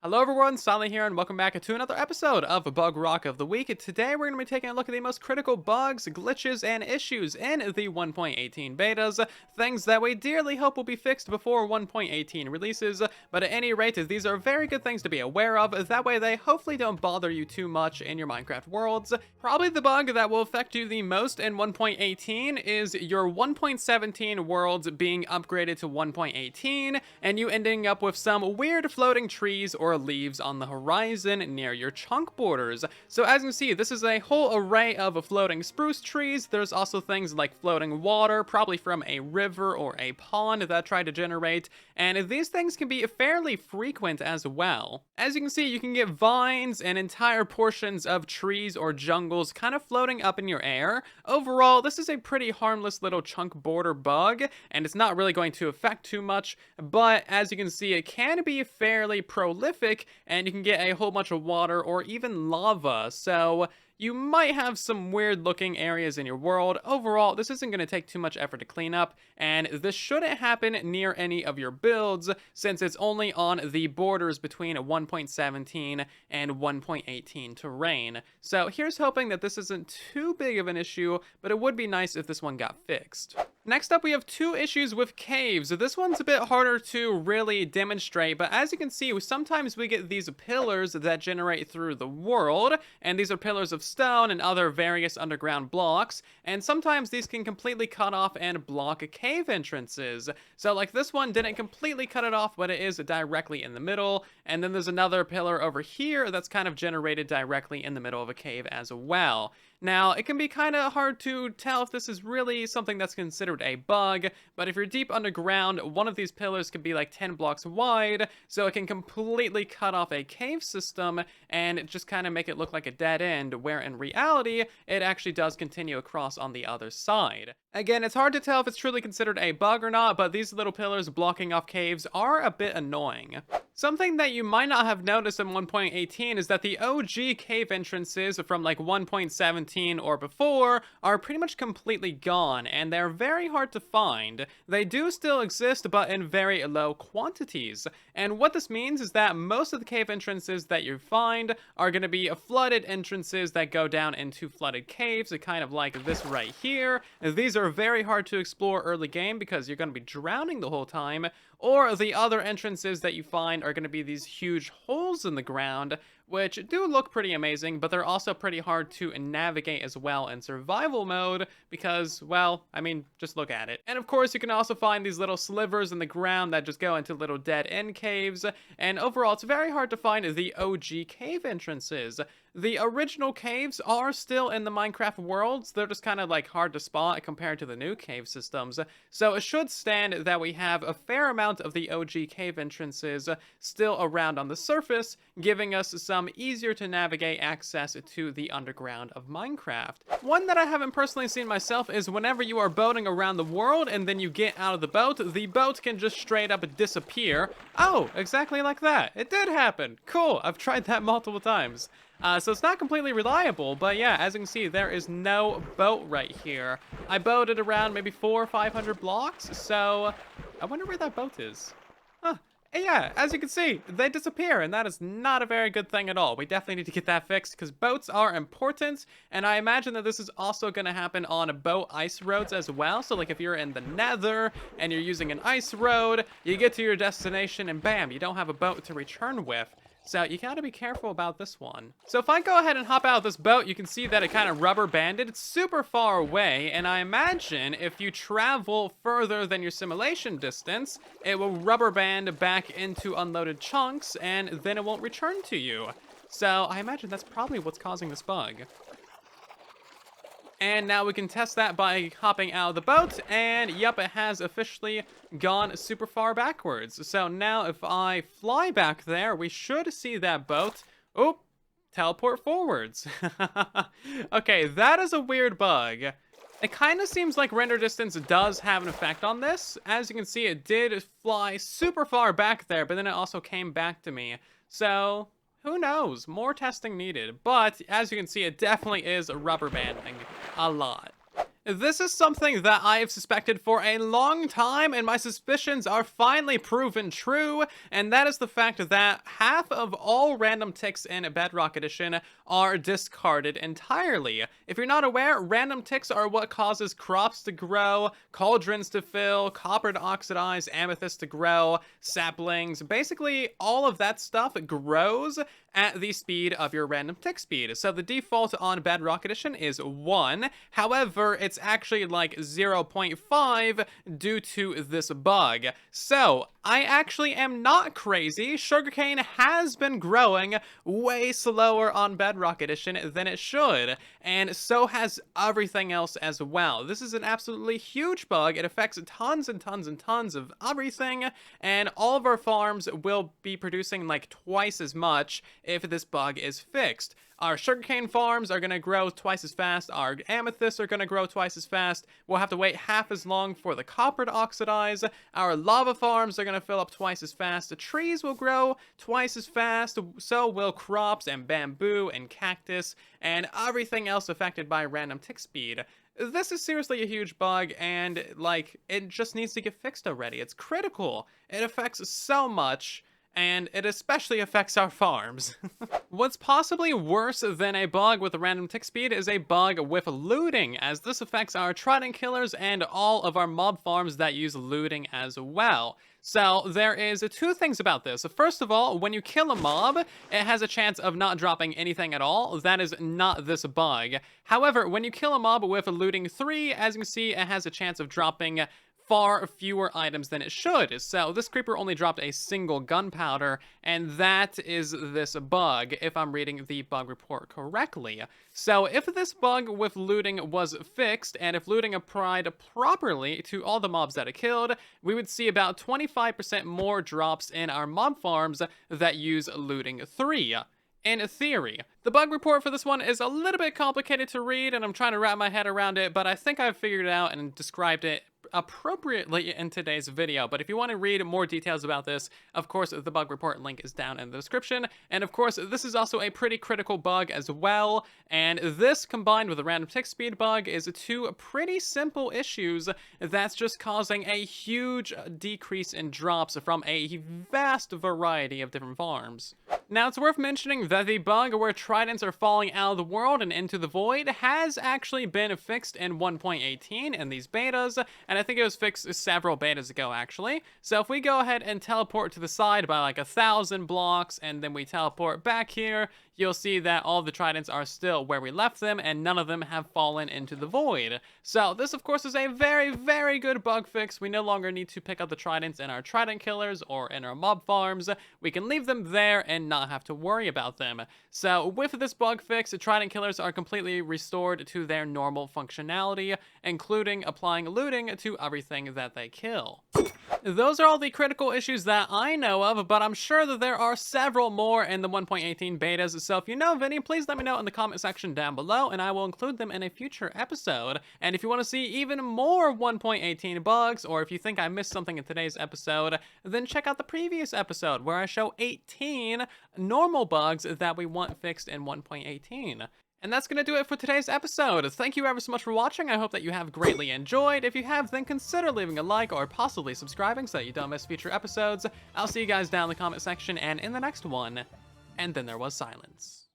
Hello everyone, Silent here, and welcome back to another episode of Bugrock of the Week. Today we're going to be taking a look at the most critical bugs, glitches, and issues in the 1.18 betas, things that we dearly hope will be fixed before 1.18 releases, but at any rate, these are very good things to be aware of, that way they hopefully don't bother you too much in your Minecraft worlds. Probably the bug that will affect you the most in 1.18 is your 1.17 worlds being upgraded to 1.18, and you ending up with some weird floating trees or leaves on the horizon near your chunk borders. So as you can see, this is a whole array of floating spruce trees. There's also things like floating water, probably from a river or a pond that try to generate, and these things can be fairly frequent as well. As you can see, you can get vines and entire portions of trees or jungles kind of floating up in your air. Overall, this is a pretty harmless little chunk border bug, and it's not really going to affect too much, but as you can see, it can be fairly prolific, and you can get a whole bunch of water or even lava, so you might have some weird looking areas in your world. Overall, this isn't going to take too much effort to clean up, and this shouldn't happen near any of your builds since it's only on the borders between 1.17 and 1.18 terrain. So here's hoping that this isn't too big of an issue, but it would be nice if this one got fixed. Next up, we have two issues with caves. This one's a bit harder to really demonstrate, but as you can see, sometimes we get these pillars that generate through the world, and these are pillars of stone and other various underground blocks, and sometimes these can completely cut off and block cave entrances. So like this one didn't completely cut it off, but it is directly in the middle, and then there's another pillar over here that's kind of generated directly in the middle of a cave as well. Now, it can be kind of hard to tell if this is really something that's considered a bug, but if you're deep underground, one of these pillars could be like 10 blocks wide, so it can completely cut off a cave system and just kind of make it look like a dead end, where in reality, it actually does continue across on the other side. Again, it's hard to tell if it's truly considered a bug or not, but these little pillars blocking off caves are a bit annoying. Something that you might not have noticed in 1.18 is that the OG cave entrances from like 1.17 or before are pretty much completely gone, and they're very hard to find. They do still exist, but in very low quantities. And what this means is that most of the cave entrances that you find are going to be flooded entrances that go down into flooded caves, kind of like this right here. These are very hard to explore early game because you're going to be drowning the whole time, or the other entrances that you find are going to be these huge holes in the ground, which do look pretty amazing, but they're also pretty hard to navigate as well in survival mode because, well, I mean, just look at it. And of course, you can also find these little slivers in the ground that just go into little dead-end caves, and overall, it's very hard to find the OG cave entrances. The original caves are still in the Minecraft worlds, they're just kind of like hard to spot compared to the new cave systems, so it should stand that we have a fair amount of the OG cave entrances still around on the surface, giving us some easier to navigate access to the underground of Minecraft. One that I haven't personally seen myself is whenever you are boating around the world and then you get out of the boat can just straight up disappear. Oh, exactly like that. It did happen. Cool, I've tried that multiple times. So it's not completely reliable, but yeah, as you can see, there is no boat right here. I boated around maybe 400 or 500 blocks, so I wonder where that boat is. Huh. And yeah, as you can see, they disappear, and that is not a very good thing at all. We definitely need to get that fixed, because boats are important, and I imagine that this is also going to happen on boat ice roads as well. So like if you're in the Nether, and you're using an ice road, you get to your destination, and bam, you don't have a boat to return with. So you gotta be careful about this one. So if I go ahead and hop out of this boat, you can see that it kind of rubber banded. It's super far away, and I imagine if you travel further than your simulation distance, it will rubber band back into unloaded chunks, and then it won't return to you. So I imagine that's probably what's causing this bug. And now we can test that by hopping out of the boat, and yep, it has officially gone super far backwards. So now if I fly back there, we should see that boat. Oh, teleport forwards. Okay, that is a weird bug. It kind of seems like render distance does have an effect on this. As you can see, it did fly super far back there, but then it also came back to me. So who knows? More testing needed. But as you can see, it definitely is rubber banding a lot. This is something that I have suspected for a long time, and my suspicions are finally proven true, and that is the fact that half of all random ticks in Bedrock Edition are discarded entirely. If you're not aware, random ticks are what causes crops to grow, cauldrons to fill, copper to oxidize, amethyst to grow, saplings, basically all of that stuff grows at the speed of your random tick speed. So the default on Bedrock Edition is 1, however, it's actually like 0.5 due to this bug. So, I actually am not crazy. Sugarcane has been growing way slower on Bedrock Edition than it should, and so has everything else as well. This is an absolutely huge bug. It affects tons and tons and tons of everything, and all of our farms will be producing like twice as much if this bug is fixed. Our sugarcane farms are going to grow twice as fast. Our amethysts are going to grow twice as fast. We'll have to wait half as long for the copper to oxidize. Our lava farms are going to fill up twice as fast. The trees will grow twice as fast. So will crops and bamboo and cactus and everything else affected by random tick speed. This is seriously a huge bug, and like, it just needs to get fixed already. It's critical. It affects so much, and it especially affects our farms. What's possibly worse than a bug with a random tick speed is a bug with looting, as this affects our Trident killers and all of our mob farms that use looting as well. So there is two things about this. First of all, when you kill a mob, it has a chance of not dropping anything at all. That is not this bug. However, when you kill a mob with a looting 3, as you can see, it has a chance of dropping far fewer items than it should. So this creeper only dropped a single gunpowder, and that is this bug, if I'm reading the bug report correctly. So if this bug with looting was fixed, and if looting applied properly to all the mobs that it killed, we would see about 25% more drops in our mob farms that use looting 3. In theory. The bug report for this one is a little bit complicated to read, and I'm trying to wrap my head around it, but I think I've figured it out and described it appropriately in today's video. But if you want to read more details about this, of course, the bug report link is down in the description. And of course, this is also a pretty critical bug as well. And this combined with a random tick speed bug is two pretty simple issues that's just causing a huge decrease in drops from a vast variety of different farms. Now, it's worth mentioning that the bug where tridents are falling out of the world and into the void has actually been fixed in 1.18 in these betas, and I think it was fixed several betas ago, actually. So if we go ahead and teleport to the side by like 1,000 blocks, and then we teleport back here, you'll see that all the tridents are still where we left them, and none of them have fallen into the void. So this, of course, is a very, very good bug fix. We no longer need to pick up the tridents in our trident killers or in our mob farms. We can leave them there and not have to worry about them. So with this bug fix, the trident killers are completely restored to their normal functionality, including applying looting to everything that they kill. Those are all the critical issues that I know of, but I'm sure that there are several more in the 1.18 betas, so if you know of any, please let me know in the comment section down below, and I will include them in a future episode. And if you want to see even more 1.18 bugs, or if you think I missed something in today's episode, then check out the previous episode, where I show 18 normal bugs that we want fixed in 1.18. And that's going to do it for today's episode. Thank you ever so much for watching. I hope that you have greatly enjoyed. If you have, then consider leaving a like or possibly subscribing so that you don't miss future episodes. I'll see you guys down in the comment section and in the next one. And then there was silence.